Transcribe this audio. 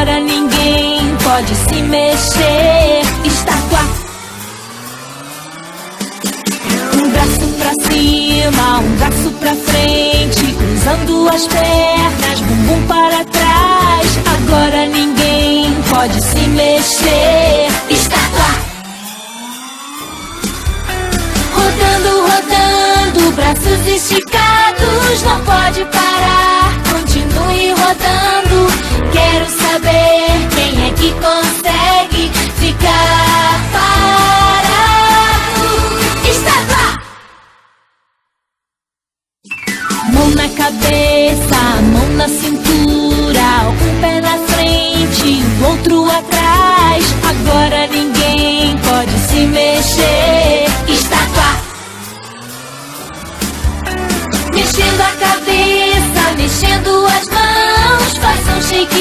Agora ninguém pode se mexer. Estátua. Um braço pra cima, um braço pra frente, cruzando as pernas, bumbum para trás. Agora ninguém pode se mexer. Estátua. Rodando, rodando, braços esticados, não pode parar, continue rodando. Quero saber quem é que consegue ficar parado. Estátua! Mão na cabeça, mão na cintura, um pé na frente, o outro atrás. Agora ninguém pode se mexer. Estátua. Mexendo a cabeça, mexendo as mãos, faz um shake